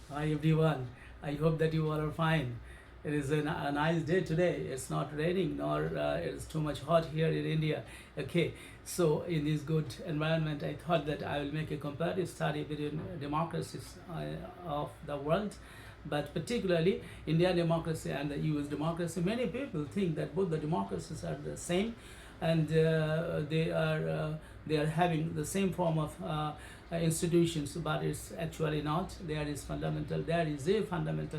Hi everyone. I hope that you all are fine. It is a nice day today. It's not raining nor it is too much hot here in India. Okay, so in this good environment, I thought that I will make a comparative study between democracies of the world, but particularly Indian democracy and the US democracy. Many people think that both the democracies are the same, and they are having the same form of institutions, but it's actually not. There is a fundamental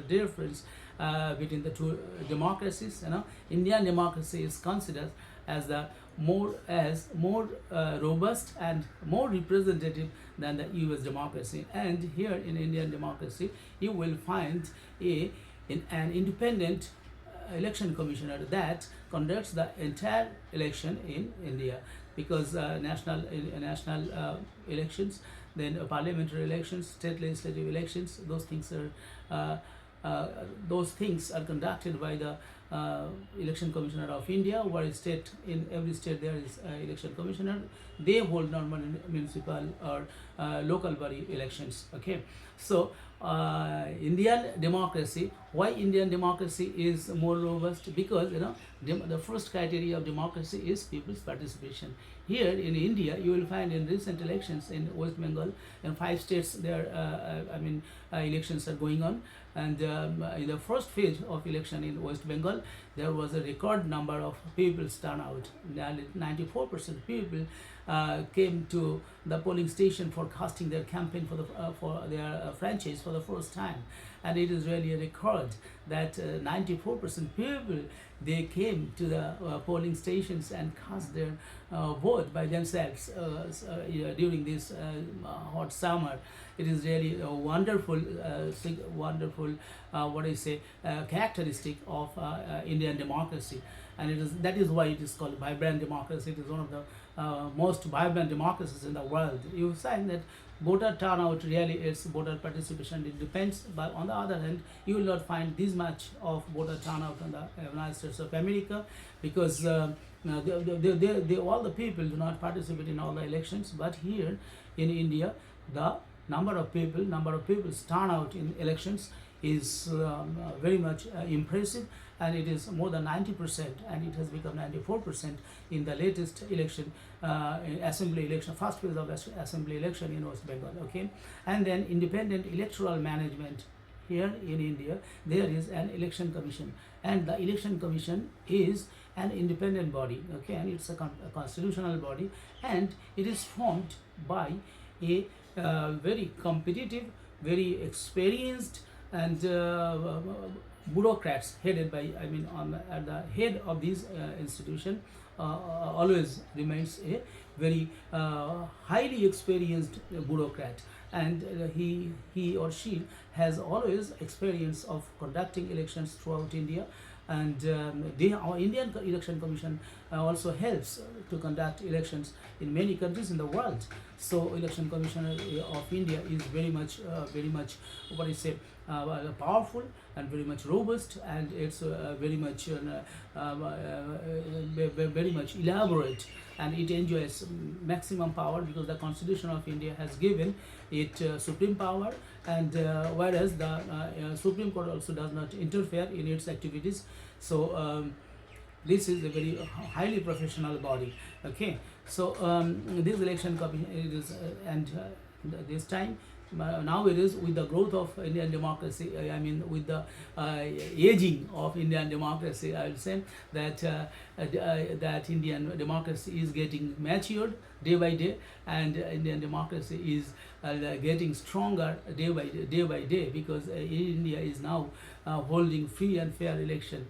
difference between the two democracies. Indian democracy is considered as the more robust and more representative than the US democracy. And here in Indian democracy, you will find an independent election commissioner that conducts the entire election in India, because national elections, then parliamentary elections, state legislative elections, those things are conducted by the election commissioner of India, where state in every state there is election commissioner. They hold normal municipal or local body elections. Okay, so Indian democracy. Why Indian democracy is more robust? Because the first criteria of democracy is people's participation. Here in India, you will find in recent elections in West Bengal, in 5 states, there elections are going on, and in the first phase of election in West Bengal, there was a record number of people's turnout. Nearly 94% people came to the polling station for casting their campaign for their franchise for the first time, and it is really a record that 94% people, they came to the polling stations and cast their vote by themselves during this hot summer. It is really a wonderful what I say characteristic of Indian democracy, and that is why it is called vibrant democracy. It is one of the most vibrant democracies in the world. You find that voter turnout, really it's voter participation, it depends, but on the other hand, you will not find this much of voter turnout in the United States of America, because all the people do not participate in all the elections. But here in India, the number of people turnout in elections is very much impressive, and it is more than 90%, and it has become 94% in the latest election, assembly election, first phase of assembly election in West Bengal. Okay, and then independent electoral management. Here in India, there is an election commission, and the election commission is an independent body. Okay, and it's a constitutional body, and it is formed by a very competitive, very experienced, and bureaucrats, headed by, at the head of this institution always remains a very highly experienced bureaucrat, and he or she has always experience of conducting elections throughout India. And our Indian Election Commission also helps to conduct elections in many countries in the world. So Election Commissioner of India is very much what I say powerful and very much robust, and it's very much elaborate, and it enjoys maximum power, because the Constitution of India has given it supreme power, and whereas the Supreme Court also does not interfere in its activities. So this is a very highly professional body. Okay, so this election commission, it is and this time, now it is with the growth of Indian democracy, with the aging of Indian democracy, I will say that that Indian democracy is getting matured day by day, and Indian democracy is getting stronger day by day, because India is now holding free and fair election,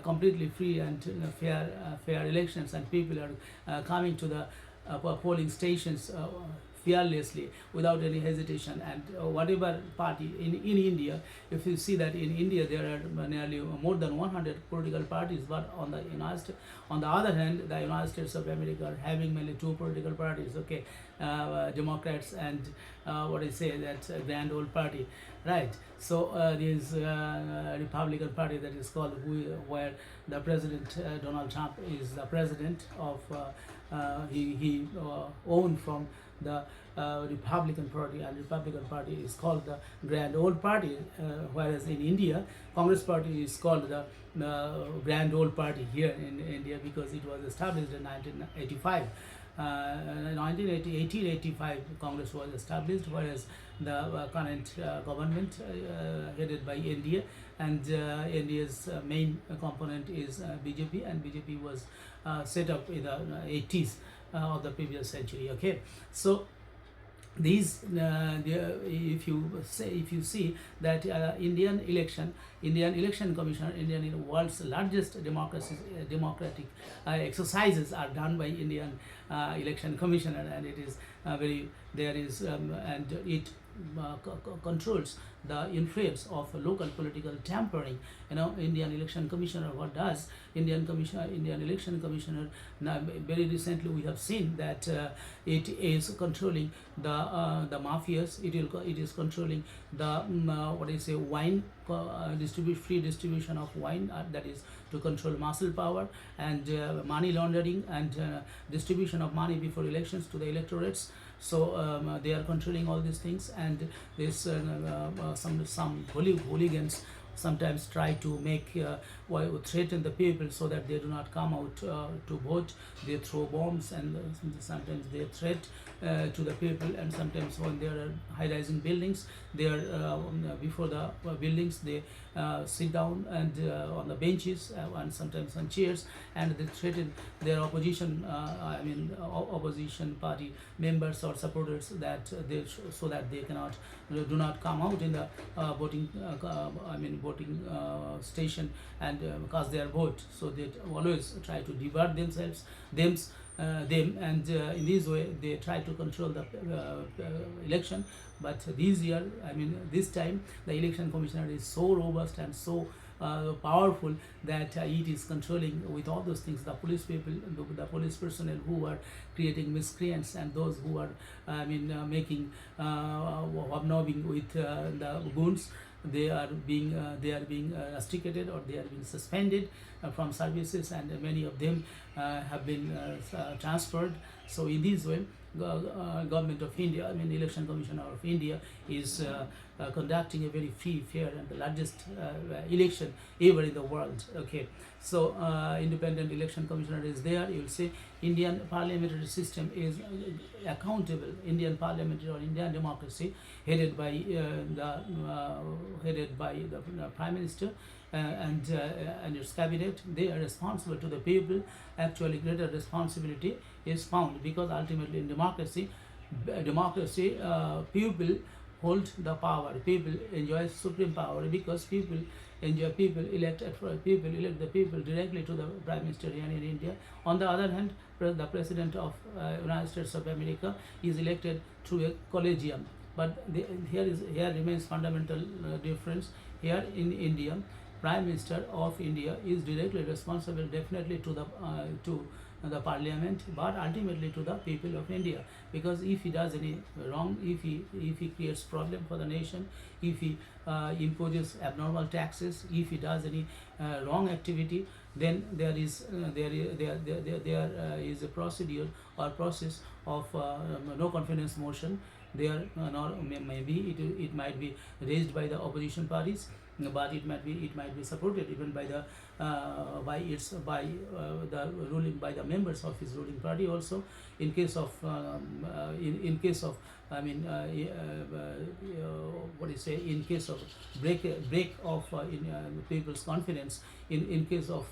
completely free and fair elections, and people are coming to the polling stations fearlessly, without any hesitation. And whatever party in India, if you see that in India there are nearly more than 100 political parties, but on the other hand, the United States of America are having mainly two political parties. Okay, Democrats and what I say, that's a grand old party, right? So this Republican Party, that is called, where the President Donald Trump is the president of. He owned from the Republican Party, and Republican Party is called the Grand Old Party, whereas in India, Congress Party is called the Grand Old Party here in India, because it was established in 1985. 1885 Congress was established, whereas the current government headed by India, and India's main component is BJP, and BJP was set up in the 80s of the previous century. Okay, so these if you see that Indian election commissioner, world's largest democratic exercises are done by Indian election commissioner, and it is very there is and it controls the influence of local political tampering. Indian election commissioner, what does Indian election commissioner, now very recently we have seen that it is controlling the mafias. It is controlling the wine free distribution of wine, that is to control muscle power, and money laundering, and distribution of money before elections to the electorates. So they are controlling all these things, and this some hooligans sometimes try to make threaten the people so that they do not come out to vote. They throw bombs, and sometimes they threat to the people, and sometimes when there are high-rising buildings, they are before the buildings, they sit down and on the benches, and sometimes on chairs, and they threaten their opposition opposition party members or supporters, that so that they do not come out in the voting station and cast their vote. So they always try to divert them, and in this way they try to control the election. But this time the election commissioner is so robust and so powerful that it is controlling with all those things the police people, the police personnel who are creating miscreants, and those who are making hobnobbing with the goons. They are being rusticated, or they are being suspended from services, and many of them have been transferred. So in this way, government of India, election commissioner of India is conducting a very free, fair, and the largest election ever in the world. Okay, so independent election commissioner is there. You will see Indian parliamentary system is accountable. Indian parliamentary or Indian democracy headed by the Prime Minister and its cabinet. They are responsible to the people. Actually, greater responsibility is found, because ultimately in democracy, people hold the power. People enjoy supreme power, because people elect the people directly to the Prime Minister here in India. On the other hand, the President of United States of America is elected through a collegium. But here remains fundamental difference. Here in India, Prime Minister of India is directly responsible, definitely to the parliament, but ultimately to the people of India. Because if he does any wrong, if he creates problem for the nation, if he imposes abnormal taxes, if he does any wrong activity, then there is a procedure or process of no confidence motion. There, maybe it might be raised by the opposition parties, but it might be supported even by the members of his ruling party also. In case of in case of in case of break of people's confidence, in case of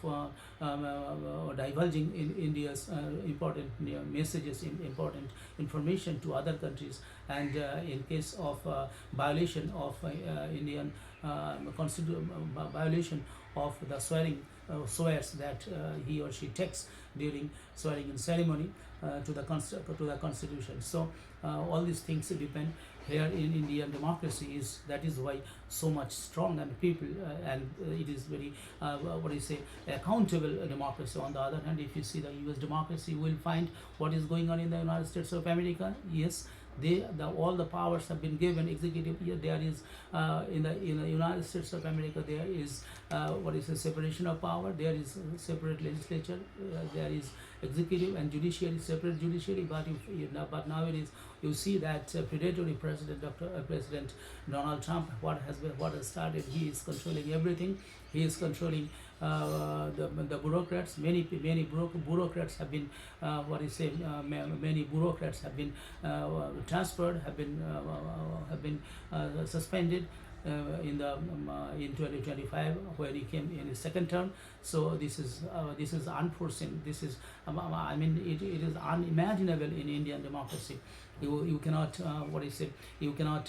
divulging in India's important messages, important information to other countries, and in case of violation of Indian violation of the swears that he or she takes during swearing in ceremony to the constitution. So all these things depend here in Indian democracy. That is why so much strong, and people and it is very accountable democracy. On the other hand, if you see the US democracy, you will find what is going on in the United States of America. Yes, all the powers have been given. Executive, there is in the United States of America, there is what is the separation of power. There is separate legislature, there is executive and judiciary, separate judiciary. But but nowadays you see that predatory President Donald Trump, what has started, he is controlling everything. He is controlling the bureaucrats. Many bureaucrats have been many bureaucrats have been transferred, have been suspended in 2025 when he came in his second term. So this is unforeseen. This is it is unimaginable in Indian democracy. You cannot you cannot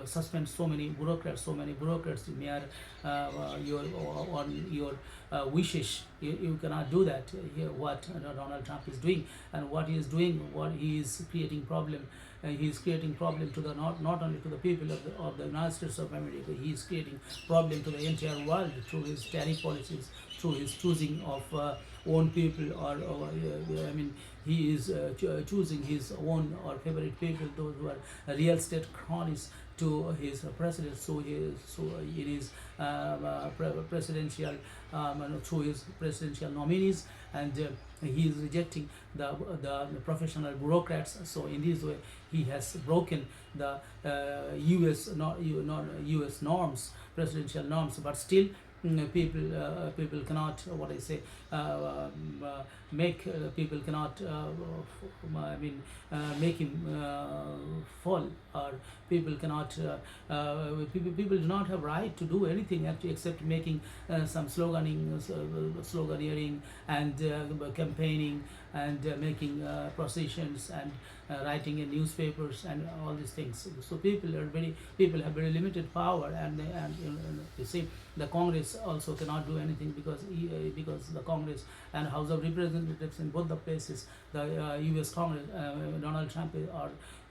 suspend so many bureaucrats. Mere on your wishes. You cannot do that. Here, what Donald Trump is doing, and what he is doing, what he is creating problem. He is creating problem to the not only to the people of the United States of America. He is creating problem to the entire world through his tariff policies, through his choosing of own people, or he is choosing his own or favorite people, those who are real estate cronies to his president. So it is presidential through his presidential nominees, and he is rejecting the professional bureaucrats. So in this way, he has broken the U.S. norms, presidential norms. But still, people cannot make people cannot make him fall, or people cannot people do not have right to do anything actually except making some sloganeering and campaigning and making processions and writing in newspapers and all these things. So people have very limited power, and you see the Congress also cannot do anything, because the Congress and House of Representatives in both the places, the U.S. Congress, Donald Trump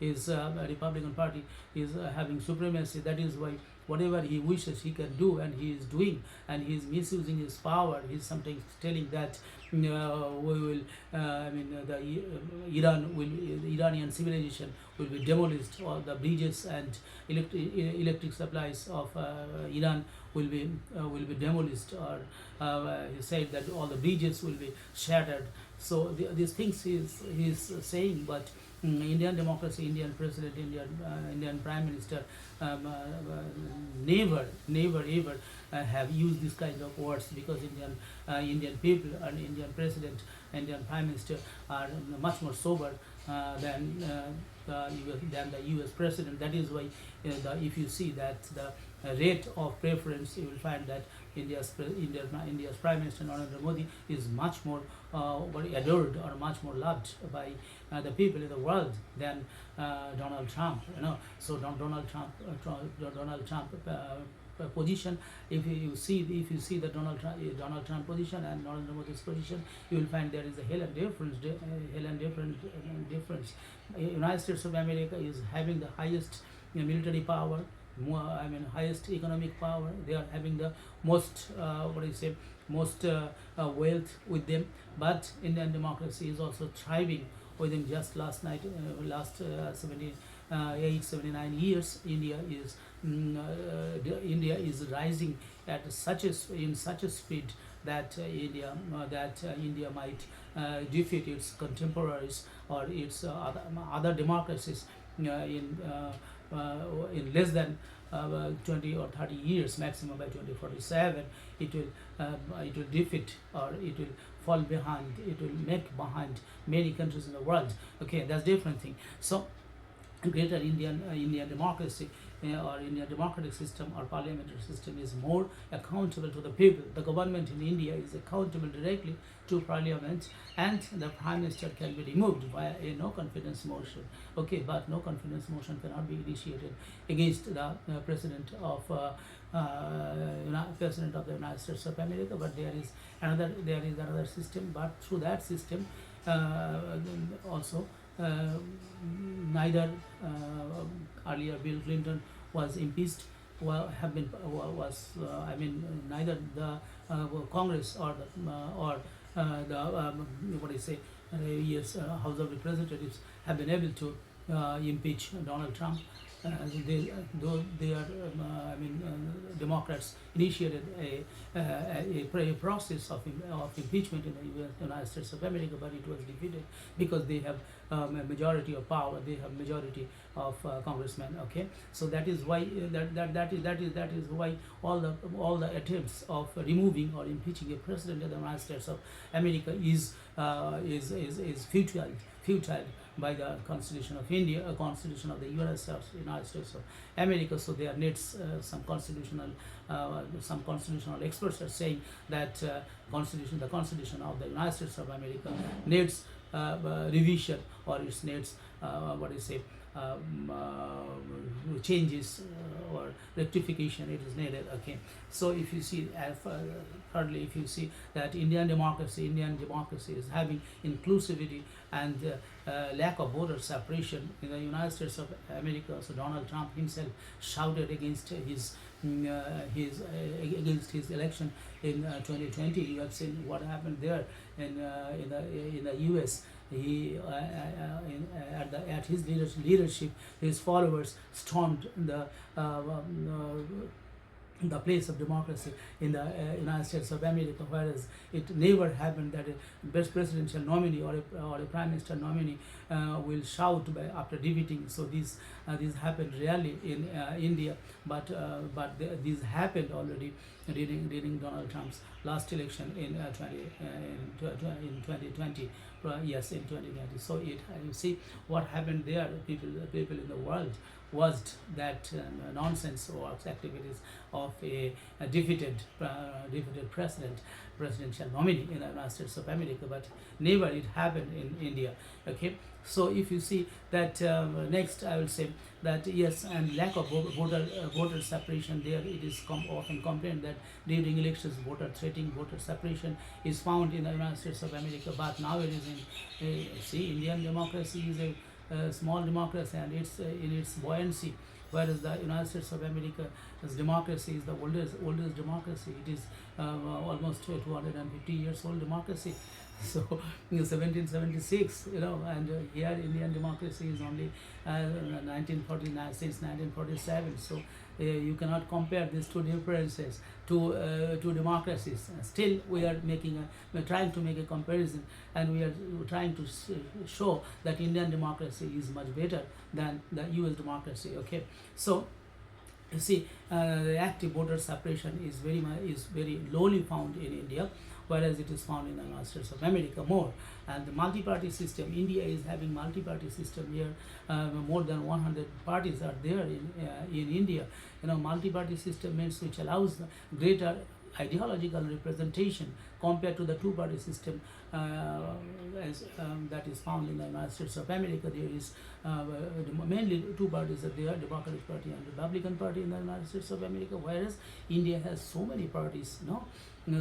is Republican Party is having supremacy. That is why whatever he wishes he can do, and he is doing, and he is misusing his power. He is sometimes telling that we will the Iranian civilization will be demolished, or the bridges and electric supplies of Iran will be demolished, or he said that all the bridges will be shattered. So these things he is saying. But Indian democracy, Indian president, Indian prime minister never ever have used this kind of words, because Indian people and Indian president, Indian prime minister are much more sober than the U.S. president. That is why if you see that the rate of preference, you will find that India's Prime Minister Narendra Modi is much more adored, or much more loved by the people in the world than Donald Trump. So Donald Trump position. If you see the Donald Trump position and Narendra Modi's position, you will find there is a hell and difference. United States of America is having the highest military power, highest economic power. They are having the most most wealth with them. But Indian democracy is also thriving with them. Just last 79 years, India is rising at in such a speed that India might defeat its contemporaries or its other democracies in less than 20 or 30 years, maximum by 2047. It will defeat, or it will fall behind. It will make behind many countries in the world. Okay, that's different thing. So greater Indian democracy or Indian democratic system or parliamentary system is more accountable to the people. The government in India is accountable directly to parliament, and the prime minister can be removed via a no confidence motion. Okay, but no confidence motion cannot be initiated against the president of the United States of America. But there is another system. But through that system, also neither earlier Bill Clinton was impeached, neither the Congress or the yes, House of Representatives have been able to impeach Donald Trump. Though they are, Democrats initiated a process of impeachment in the United States of America, but it was defeated because they have a majority of power. They have majority of congressmen. Okay, so that is why that is why all the attempts of removing or impeaching a president of the United States of America is futile by the Constitution of India, a Constitution of the United States of America. So there needs some constitutional experts are saying that the Constitution of the United States of America needs revision, or it needs changes or rectification. It is needed. Okay, so if you see, thirdly, if you see that Indian democracy is having inclusivity and lack of border separation in the United States of America. So Donald Trump himself shouted against his election in 2020. You have seen what happened there in the U.S. He at his leadership, his followers stormed the place of democracy in the United States of America, whereas it never happened that a best presidential nominee or a prime minister nominee will shout after defeating. So this happened rarely in India, but this happened already during Donald Trump's last election in 2020. Yes, in 2020. So you see what happened there. People in the world watched that nonsense or activities of a defeated presidential nominee in the United States of America, but never it happened in India. Okay, so if you see that next, I will say that yes, and lack of voter separation there. It is often complained that during elections, voter separation is found in the United States of America, but nowadays Indian democracy is a small democracy, and it's in its buoyancy, whereas the United States of America's democracy is the oldest democracy. It is almost 250 years old democracy. So 1776, and here Indian democracy is only 1949, since 1947. So you cannot compare these two differences to democracies. Still, we are trying to make a comparison, and we are trying to show that Indian democracy is much better than the U.S. democracy. Okay, so you see, the active voter separation is very lowly found in India, whereas it is found in the United States of America more. And the multi-party system, India is having multi-party system here. More than 100 parties are there in India. Multi-party system means which allows greater ideological representation compared to the two-party system that is found in the United States of America. There is mainly two parties are there, Democratic Party and Republican Party in the United States of America, whereas India has so many parties.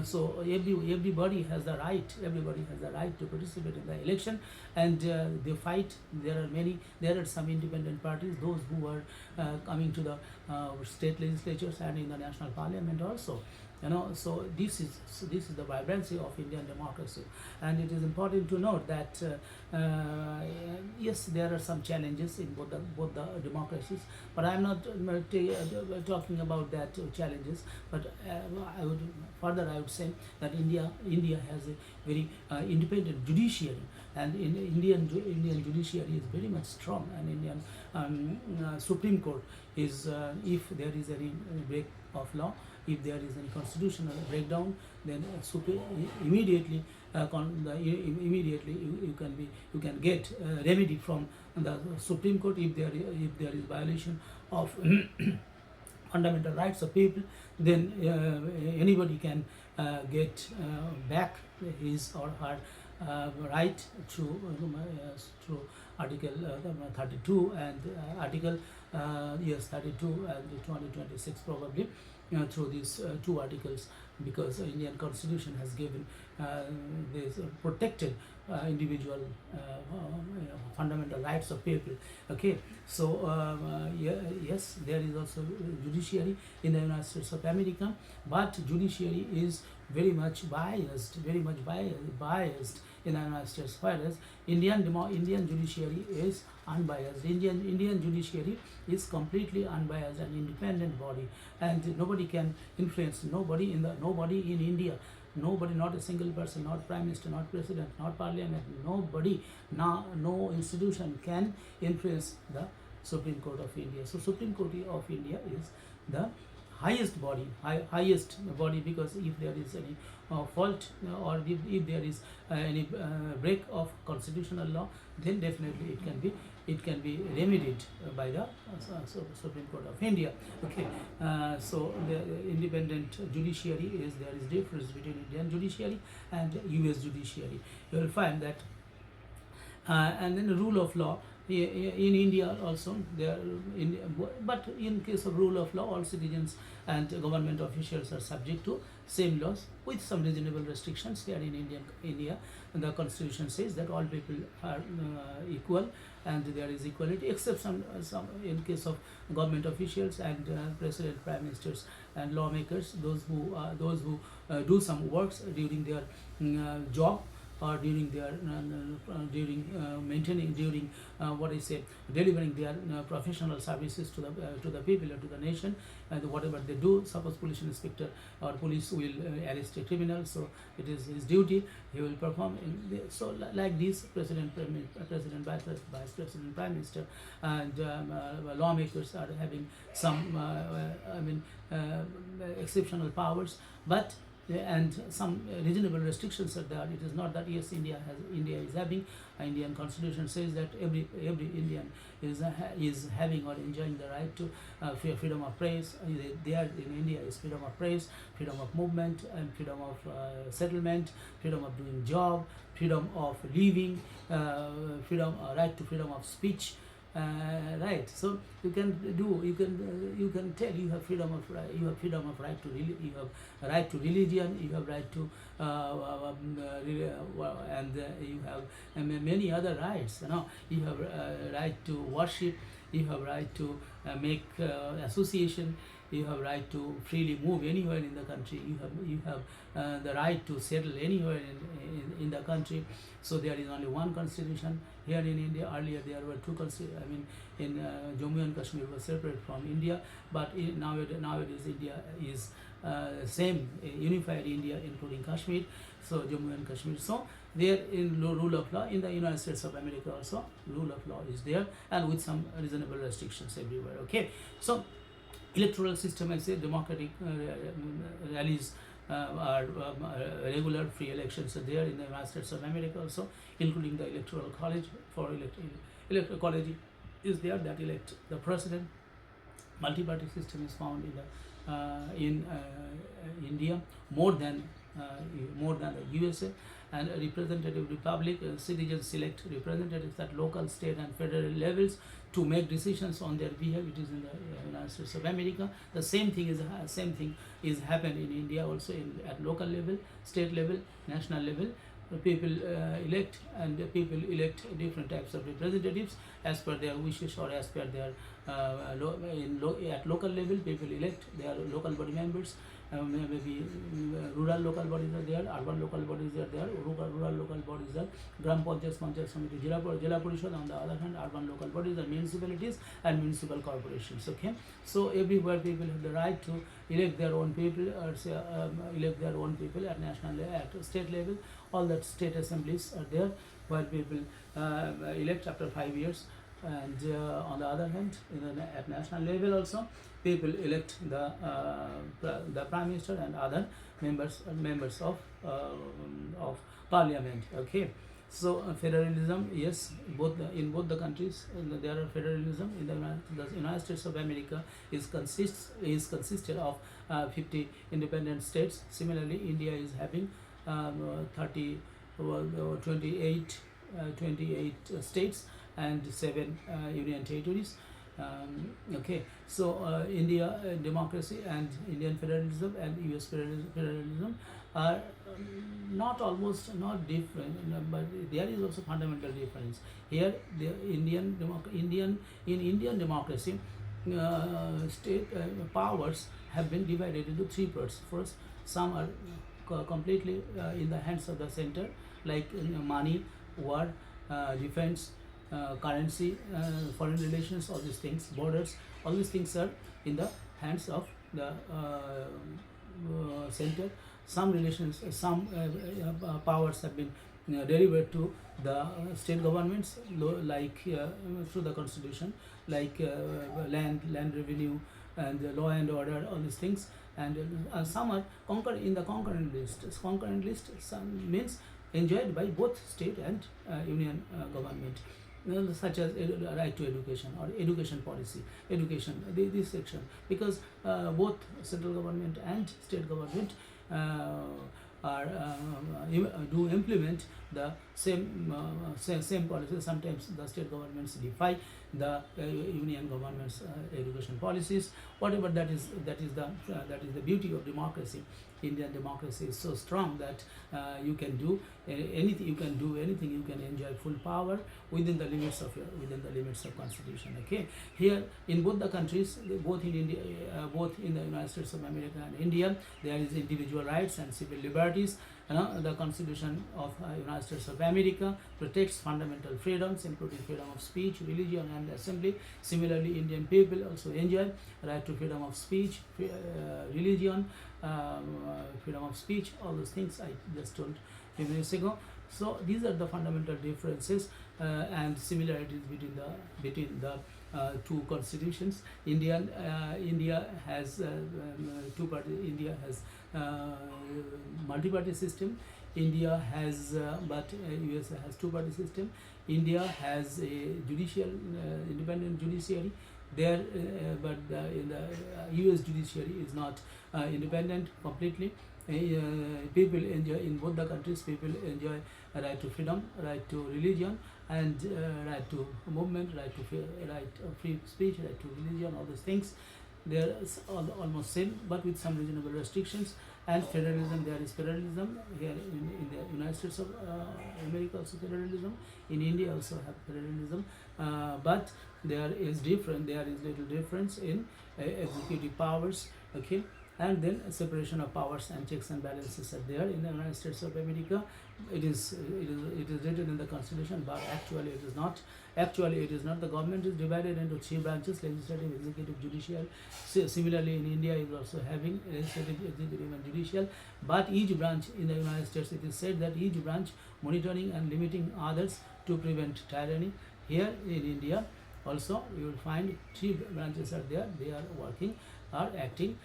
So everybody has the right to participate in the election, and they fight. There are some independent parties, those who are coming to the state legislatures and in the national parliament also. So this is the vibrancy of Indian democracy, and it is important to note that yes, there are some challenges in both the democracies, but I am not talking about that challenges. But I would say that India has a very independent judiciary, and Indian judiciary is very much strong, and Indian Supreme Court is if there is any break of law, if there is any constitutional breakdown, then immediately you can get remedy from the Supreme Court if there is violation of fundamental rights of people. Then anybody can get back his or her right through Article 32 and Article 32 and 2026 probably, through these two articles, because Indian Constitution has given this protected individual fundamental rights of people. Okay, so yes, there is also judiciary in the United States of America, but judiciary is very much biased in the United States, whereas Indian judiciary is unbiased. Indian judiciary is completely unbiased and independent body, and nobody can influence, nobody in India, nobody, not a single person, not prime minister, not president, not parliament, nobody, no institution can influence the Supreme Court of India. So Supreme Court of India is the highest body, highest body, because if there is any fault, or if there is any break of constitutional law, then definitely it can be remedied by the Supreme Court of India. Okay, so the independent judiciary is, there is difference between Indian judiciary and US judiciary. You will find that, and then the rule of law. In India also, but in case of rule of law, all citizens and government officials are subject to same laws with some reasonable restrictions. Here in India, the constitution says that all people are equal, and there is equality, except some in case of government officials and president, prime ministers, and lawmakers, those who do some works during their job, or during their maintaining, during delivering their professional services to the people or to the nation, and whatever they do. Suppose police inspector or police will arrest a criminal, so it is his duty, he will perform. So like this, president, vice president, prime minister, and lawmakers are having some exceptional powers, but and some reasonable restrictions are there. It is not that yes, India is having. Indian constitution says that every Indian is having or enjoying the right to freedom of press. There in India is freedom of press, freedom of movement, and freedom of settlement, freedom of doing job, freedom of living, right to freedom of speech. Right, so you can tell you have freedom of right, you have freedom of right to you have right to religion, you have right to and you have many other rights. You have right to worship, you have right to make association, you have right to freely move anywhere in the country, you have the right to settle anywhere in the country. So there is only one constitution here in India. Earlier there were two constitutions. In Jammu and Kashmir was separate from India, but nowadays India is same, unified India, including Kashmir. So Jammu and Kashmir. So there in rule of law in the United States of America also, rule of law is there, and with some reasonable restrictions everywhere. Okay, so electoral system, I say, democratic rallies are regular free elections are there in the United States of America also, including the electoral college. For electoral college is there that elect the president. Multi-party system is found in India more than the USA, and a representative republic. Citizens select representatives at local, state, and federal levels to make decisions on their behalf. It is in the United States of America. The same thing is happened in India also, at local level, state level, national level. People elect, and people elect different types of representatives as per their wishes, or as per their at local level people elect their local body members. Maybe rural local bodies are there, urban local bodies are there. Rural local bodies are Gram Panchayat, Panchayat Samiti, Jila Parishad. On the other hand, urban local bodies are municipalities and municipal corporations. Okay, so everywhere people have the right to elect their own people, or say elect their own people at national level, at state level. All that state assemblies are there, where people elect after 5 years. And on the other hand, at national level also, people elect the prime minister and other members of parliament. Okay, so federalism, yes, in both the countries there are federalism. In the United States of America is consisted of 50 independent states. Similarly, India is having 28 states and 7 union territories. Okay, so India democracy and Indian federalism and US federalism are not different, but there is also fundamental difference. Here, the Indian democracy, state powers have been divided into 3 parts. First, some are completely in the hands of the center, like money, war, defense, currency, foreign relations, all these things, borders, all these things are in the hands of the center. Some relations, some powers have been delivered to the state governments, like through the constitution, like land revenue and law and order, all these things. And some are conquered in the concurrent list. Concurrent list some means enjoyed by both state and union government, such as right to education or education policy, education, this section, because both central government and state government are do implement the same policies. Sometimes the state governments defy the union government's education policies. Whatever that is the beauty of democracy. Indian democracy is so strong that you can do anything. You can do anything. You can enjoy full power within the limits of constitution. Okay, here in both the countries, both in India, both in the United States of America and India, there is individual rights and civil liberties. The Constitution of United States of America protects fundamental freedoms, including freedom of speech, religion, and assembly. Similarly, Indian people also enjoy right to freedom of speech, religion, freedom of speech, all those things I just told a few minutes ago. So these are the fundamental differences and similarities between the two constitutions. India has two-party. India has multi-party system. India has but USA has two-party system. India has a judicial independent judiciary. There, but in the US judiciary is not independent completely. People enjoy in both the countries. People enjoy a right to freedom, right to religion, and right to movement, right of free speech, right to religion. All these things they are almost same, but with some reasonable restrictions. And federalism, there is federalism here in the United States of America, also federalism. In India also have federalism, but there is little difference in executive powers. Okay, and then separation of powers and checks and balances are there in the United States of America. It is written in the Constitution, but actually it is not. Actually, it is not. The government is divided into three branches: legislative, executive, judicial. Similarly, in India is also having legislative, executive, and judicial. But each branch in the United States, it is said that each branch monitoring and limiting others to prevent tyranny. Here in India, also you will find three branches are there. They are working or acting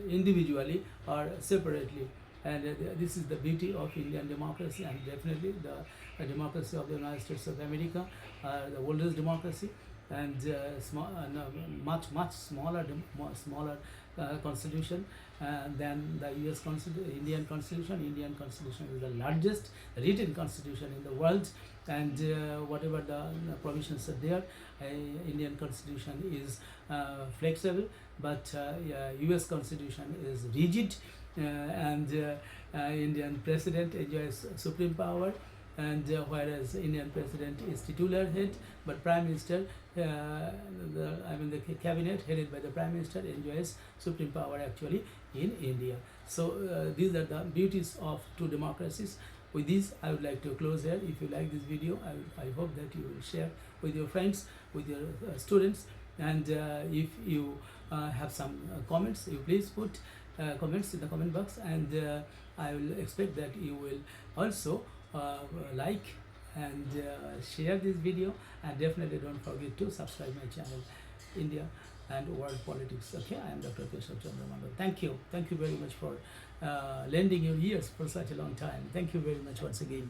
individually or separately. And this is the beauty of Indian democracy, and definitely the democracy of the United States of America, the oldest democracy, and much smaller constitution than the US Constitution, Indian Constitution. Indian Constitution is the largest written constitution in the world, and whatever the provisions are there, Indian Constitution is flexible, but US Constitution is rigid. And Indian president enjoys supreme power, and whereas Indian president is titular head, but prime minister, the cabinet headed by the prime minister enjoys supreme power actually in India. So these are the beauties of two democracies. With this, I would like to close here. If you like this video, I hope that you will share with your friends, with your students, and if you have some comments, you please put comments in the comment box, and I will expect that you will also like and share this video, and definitely don't forget to subscribe my channel, India and World Politics. Okay, I am Dr. Keshav Chandra Mandal. Thank you very much for lending your ears for such a long time. Thank you very much once again.